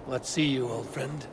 What see you, old friend?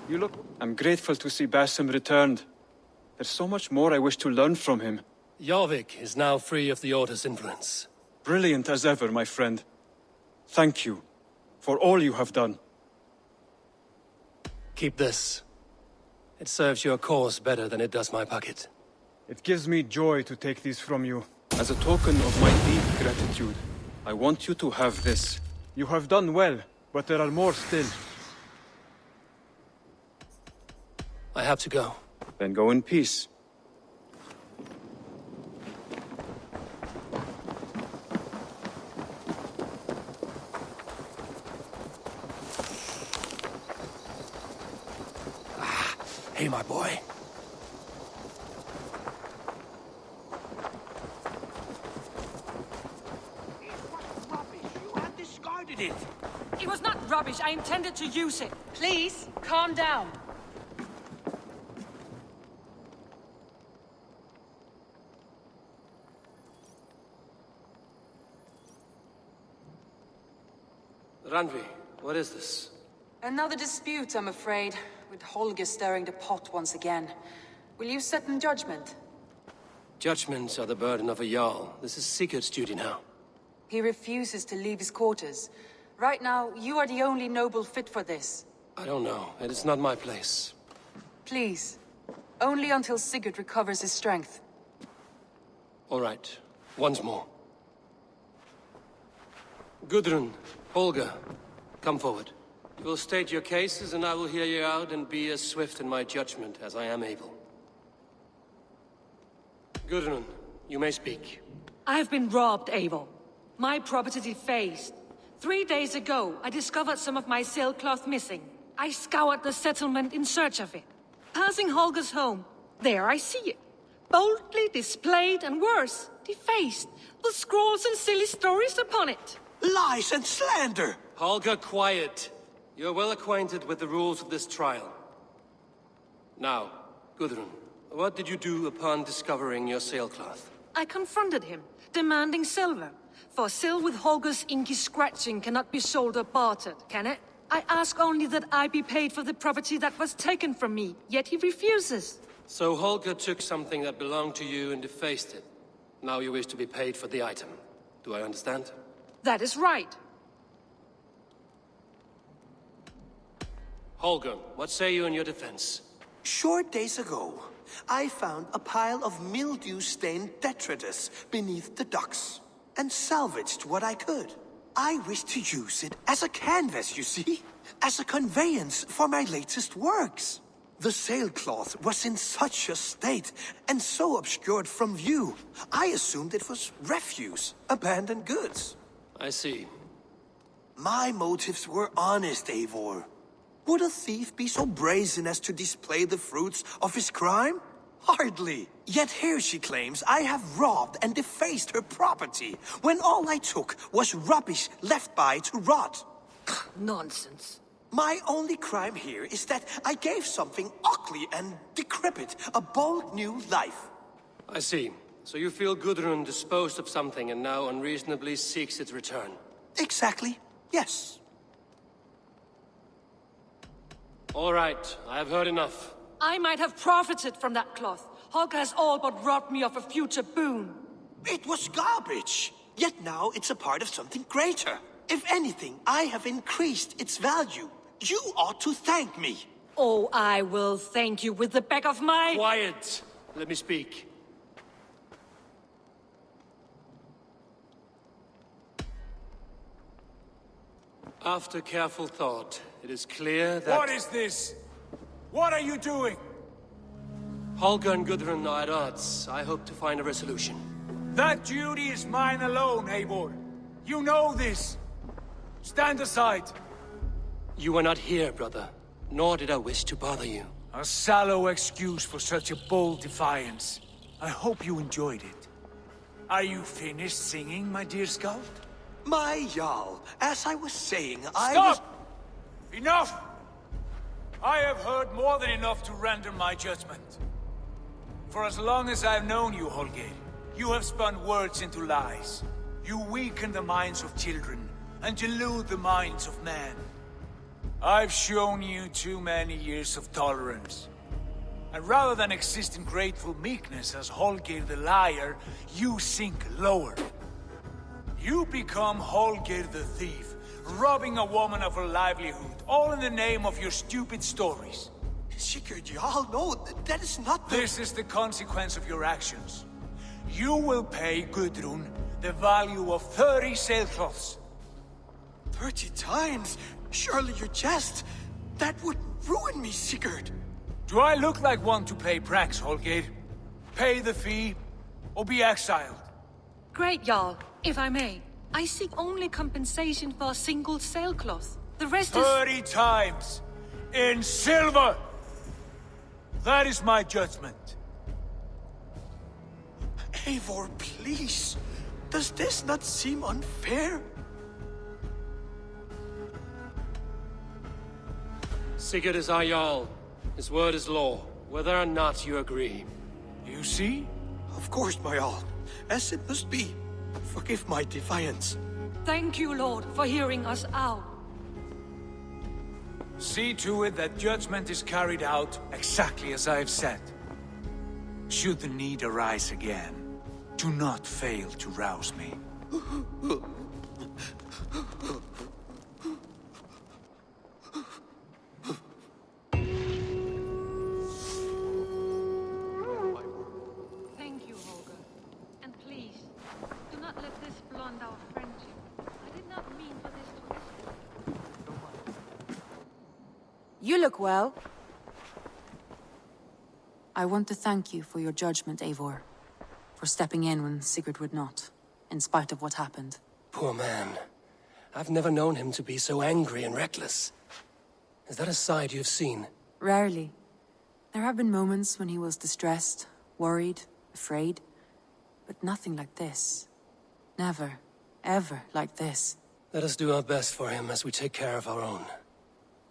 You look... I'm grateful to see Basim returned. There's so much more I wish to learn from him. Jorvik is now free of the Order's influence. Brilliant as ever, my friend. Thank you for all you have done. Keep this. It serves your cause better than it does my pocket. It gives me joy to take these from you. As a token of my deep gratitude, I want you to have this. You have done well, but there are more still. I have to go. Then go in peace. Hey, my boy. You had discarded it. It was not rubbish. I intended to use it. Please, calm down. Randvi, what is this? Another dispute, I'm afraid, with Holger stirring the pot once again. Will you set in judgment? Judgments are the burden of a Jarl. This is Sigurd's duty now. He refuses to leave his quarters. Right now, you are the only noble fit for this. I don't know. It is not my place. Please. Only until Sigurd recovers his strength. All right. Once more. Gudrun, Holger, come forward. You will state your cases, and I will hear you out and be as swift in my judgment as I am able. Gudrun, you may speak. I have been robbed, Eivor. My property defaced. 3 days ago, I discovered some of my sailcloth missing. I scoured the settlement in search of it. Passing Holger's home, there I see it. Boldly displayed and worse, defaced, with scrawls and silly stories upon it. Lies and slander! Holger, quiet. You're well acquainted with the rules of this trial. Now, Gudrun, what did you do upon discovering your sailcloth? I confronted him, demanding silver. For sil with Holger's inky scratching cannot be sold or bartered, can it? I ask only that I be paid for the property that was taken from me, yet he refuses. So Holger took something that belonged to you and defaced it. Now you wish to be paid for the item. Do I understand? That is right. Holger, what say you in your defense? Short days ago, I found a pile of mildew-stained detritus beneath the docks, and salvaged what I could. I wish to use it as a canvas, you see? As a conveyance for my latest works. The sailcloth was in such a state, and so obscured from view, I assumed it was refuse, abandoned goods. I see. My motives were honest, Eivor. Would a thief be so brazen as to display the fruits of his crime? Hardly. Yet here she claims I have robbed and defaced her property, when all I took was rubbish left by to rot. Nonsense. My only crime here is that I gave something ugly and decrepit a bold new life. I see. So you feel Gudrun disposed of something and now unreasonably seeks its return. Exactly. Yes. All right, I have heard enough. I might have profited from that cloth. Holger has all but robbed me of a future boon. It was garbage. Yet now it's a part of something greater. If anything, I have increased its value. You ought to thank me. Oh, I will thank you with the back of my... Quiet! Let me speak. After careful thought, it is clear that... What is this? What are you doing? Holger and Gudrun are at odds. I hope to find a resolution. That duty is mine alone, Eivor. You know this. Stand aside. You were not here, brother. Nor did I wish to bother you. A sallow excuse for such a bold defiance. I hope you enjoyed it. Are you finished singing, my dear Skald? My Jarl, as I was saying, Stop! Enough! I have heard more than enough to render my judgment. For as long as I've known you, Holger, you have spun words into lies. You weaken the minds of children and delude the minds of men. I've shown you too many years of tolerance. And rather than exist in grateful meekness as Holger the liar, you sink lower. You become Holger the thief, robbing a woman of her livelihood, all in the name of your stupid stories. Sigurd, Jarl, no, that is not the... This is the consequence of your actions. You will pay Gudrun the value of 30 sailcloths. 30 times? Surely you jest. That would ruin me, Sigurd. Do I look like one to play pranks, Holger? Pay the fee, or be exiled. Great, Jarl. If I may, I seek only compensation for a single sailcloth. The rest is... 30 times! In silver! That is my judgment. Eivor, please. Does this not seem unfair? Sigurd is our Jarl. His word is law, whether or not you agree. You see? Of course, my Jarl. As it must be. Forgive my defiance. Thank you, Lord, for hearing us out. See to it that judgment is carried out exactly as I have said. Should the need arise again, do not fail to rouse me. Thank you, Holger. And please, do not let this blunt our friendship. I did not mean for this to escalate. You look well. I want to thank you for your judgment, Eivor. For stepping in when Sigurd would not, in spite of what happened. Poor man. I've never known him to be so angry and reckless. Is that a side you've seen? Rarely. There have been moments when he was distressed, worried, afraid. But nothing like this. Never, ever like this. Let us do our best for him as we take care of our own.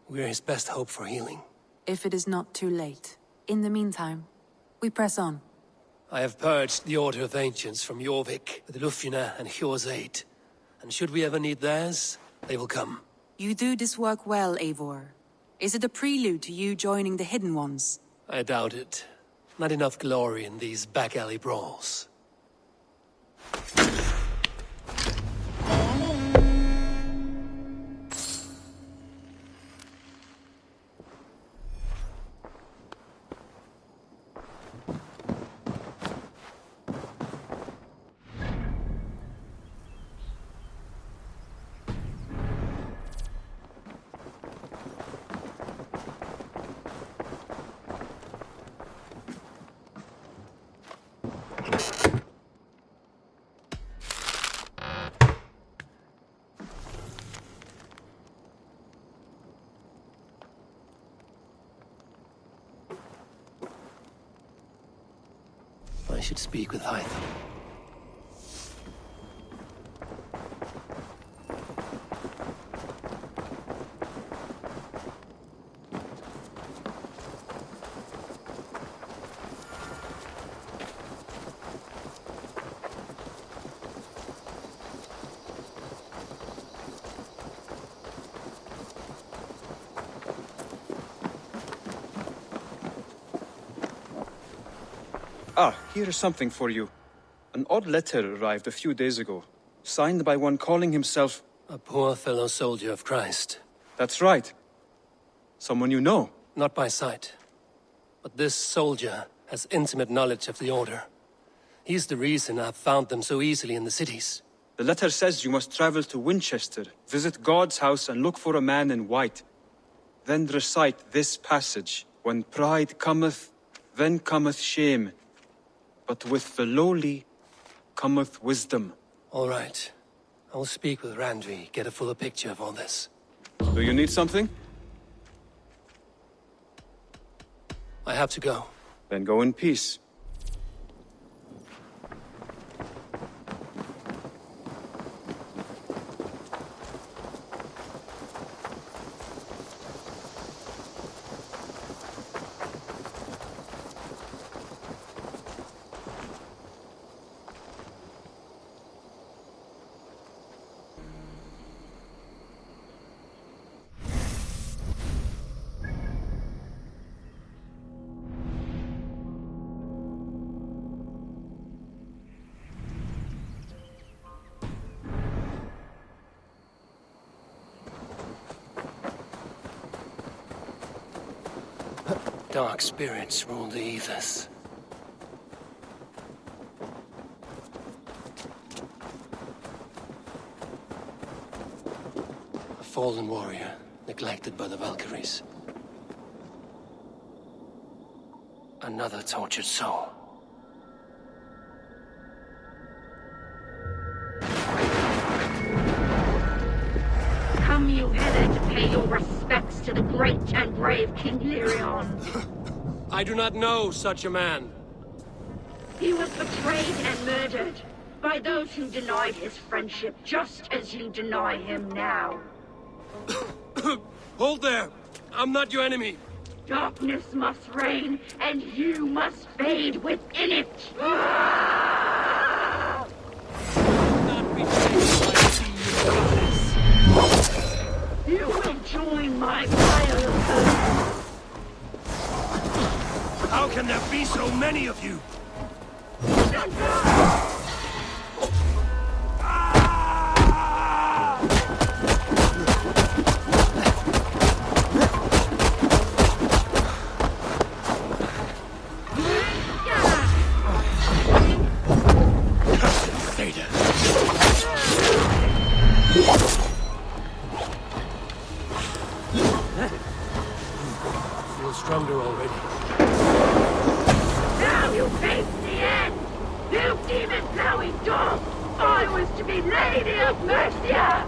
We're his best hope for healing. If it is not too late. In the meantime, we press on. I have purged the Order of Ancients from Jorvik with Lufjuna and Hjor's aid. And should we ever need theirs, they will come. You do this work well, Eivor. Is it a prelude to you joining the Hidden Ones? I doubt it. Not enough glory in these back-alley brawls. I should speak with Eivor. Ah, here is something for you. An odd letter arrived a few days ago, signed by one calling himself... A poor fellow soldier of Christ. That's right. Someone you know. Not by sight. But this soldier has intimate knowledge of the Order. He's the reason I've found them so easily in the cities. The letter says you must travel to Winchester, visit God's house and look for a man in white. Then recite this passage. When pride cometh, then cometh shame. But with the lowly cometh wisdom. All right. I will speak with Randvi, get a fuller picture of all this. Do you need something? I have to go. Then go in peace. Dark spirits rule the ethers. A fallen warrior, neglected by the Valkyries. Another tortured soul. Come you hither to pay your respects to the great and brave King Lyrion. I do not know such a man. He was betrayed and murdered by those who denied his friendship, just as you deny him now. Hold there! I'm not your enemy! Darkness must reign, and you must fade within it! Not be taken by the You will join my pile of earth. How can there be so many of you? Feel stronger already. Now you face the end! You demon-plowing dog! I was to be Lady of Mercia!